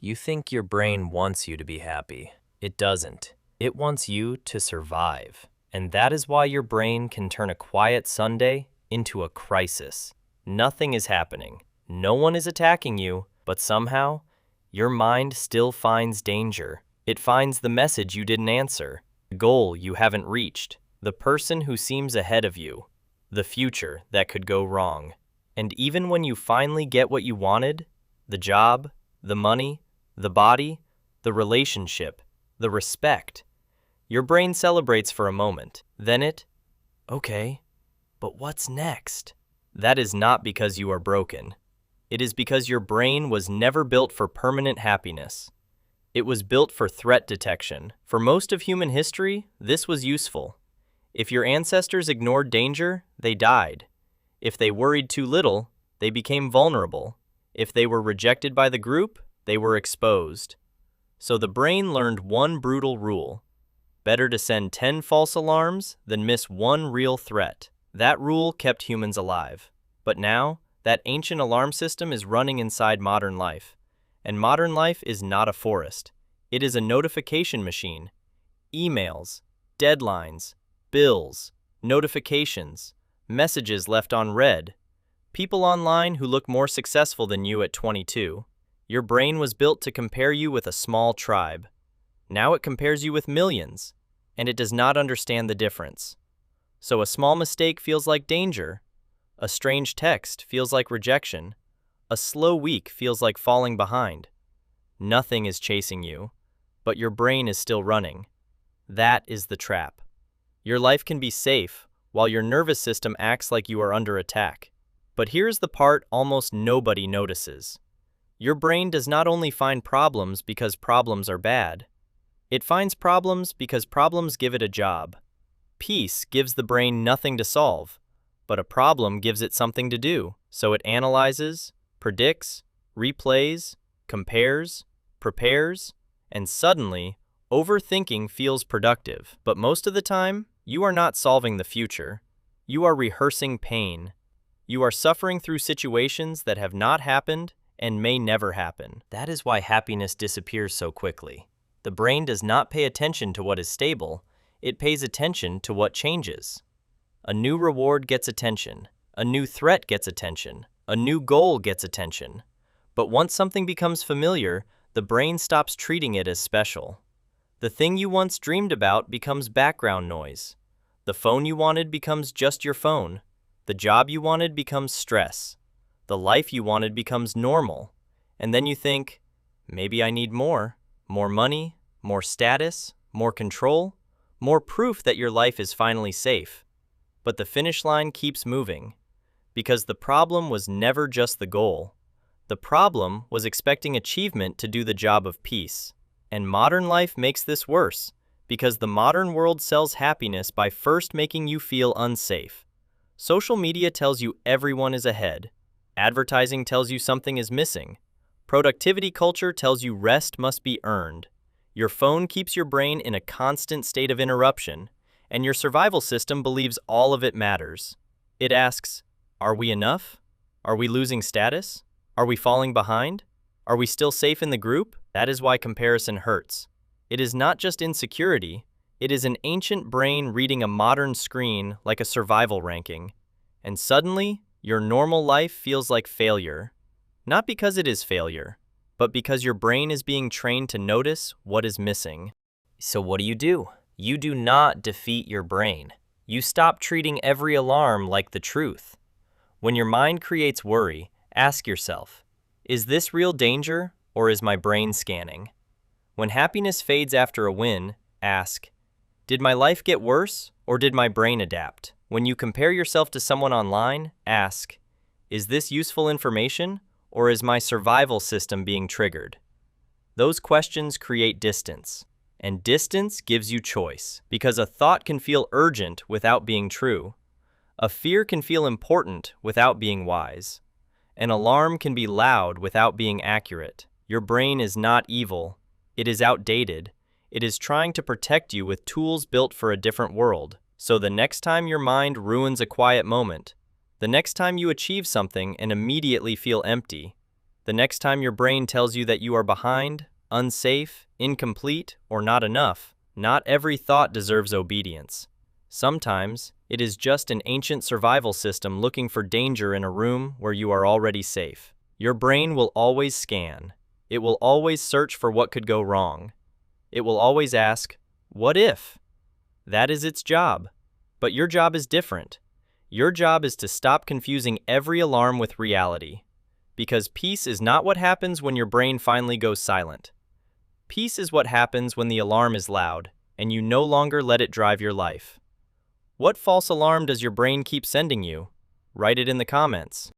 You think your brain wants you to be happy. It doesn't. It wants you to survive. And that is why your brain can turn a quiet Sunday into a crisis. Nothing is happening. No one is attacking you, but somehow, your mind still finds danger. It finds the message you didn't answer, the goal you haven't reached, the person who seems ahead of you, the future that could go wrong. And even when you finally get what you wanted, the job, the money, the body, the relationship, the respect, your brain celebrates for a moment. Then okay, but what's next? That is not because you are broken. It is because your brain was never built for permanent happiness. It was built for threat detection. For most of human history, this was useful. If your ancestors ignored danger, they died. If they worried too little, they became vulnerable. If they were rejected by the group, they were exposed. So the brain learned one brutal rule. Better to send 10 false alarms than miss one real threat. That rule kept humans alive. But now, that ancient alarm system is running inside modern life. And modern life is not a forest. It is a notification machine. Emails, deadlines, bills, notifications, messages left unread. People online who look more successful than you at 22. Your brain was built to compare you with a small tribe. Now it compares you with millions, and it does not understand the difference. So a small mistake feels like danger. A strange text feels like rejection. A slow week feels like falling behind. Nothing is chasing you, but your brain is still running. That is the trap. Your life can be safe while your nervous system acts like you are under attack. But here's the part almost nobody notices. Your brain does not only find problems because problems are bad. It finds problems because problems give it a job. Peace gives the brain nothing to solve, but a problem gives it something to do. So it analyzes, predicts, replays, compares, prepares, and suddenly, overthinking feels productive. But most of the time, you are not solving the future. You are rehearsing pain. You are suffering through situations that have not happened and may never happen. That is why happiness disappears so quickly. The brain does not pay attention to what is stable, it pays attention to what changes. A new reward gets attention, a new threat gets attention, a new goal gets attention. But once something becomes familiar, the brain stops treating it as special. The thing you once dreamed about becomes background noise. The phone you wanted becomes just your phone. The job you wanted becomes stress. The life you wanted becomes normal. And then you think, maybe I need more money, more status, more control, more proof that your life is finally safe. But the finish line keeps moving, because the problem was never just the goal. The problem was expecting achievement to do the job of peace. And modern life makes this worse, because the modern world sells happiness by first making you feel unsafe. Social media tells you everyone is ahead. Advertising tells you something is missing. Productivity culture tells you rest must be earned. Your phone keeps your brain in a constant state of interruption, and your survival system believes all of it matters. It asks, are we enough? Are we losing status? Are we falling behind? Are we still safe in the group? That is why comparison hurts. It is not just insecurity, it is an ancient brain reading a modern screen like a survival ranking. And suddenly, your normal life feels like failure. Not because it is failure, but because your brain is being trained to notice what is missing. So what do? You do not defeat your brain. You stop treating every alarm like the truth. When your mind creates worry, ask yourself, is this real danger or is my brain scanning? When happiness fades after a win, ask, did my life get worse or did my brain adapt? When you compare yourself to someone online, ask, is this useful information or is my survival system being triggered? Those questions create distance, and distance gives you choice, because a thought can feel urgent without being true. A fear can feel important without being wise. An alarm can be loud without being accurate. Your brain is not evil. It is outdated. It is trying to protect you with tools built for a different world. So the next time your mind ruins a quiet moment, the next time you achieve something and immediately feel empty, The next time your brain tells you that you are behind, unsafe, incomplete, or not enough, not every thought deserves obedience. Sometimes, it is just an ancient survival system looking for danger in a room where you are already safe. Your brain will always scan. It will always search for what could go wrong. It will always ask, "What if?" That is its job. But your job is different. Your job is to stop confusing every alarm with reality. Because peace is not what happens when your brain finally goes silent. Peace is what happens when the alarm is loud, and you no longer let it drive your life. What false alarm does your brain keep sending you? Write it in the comments.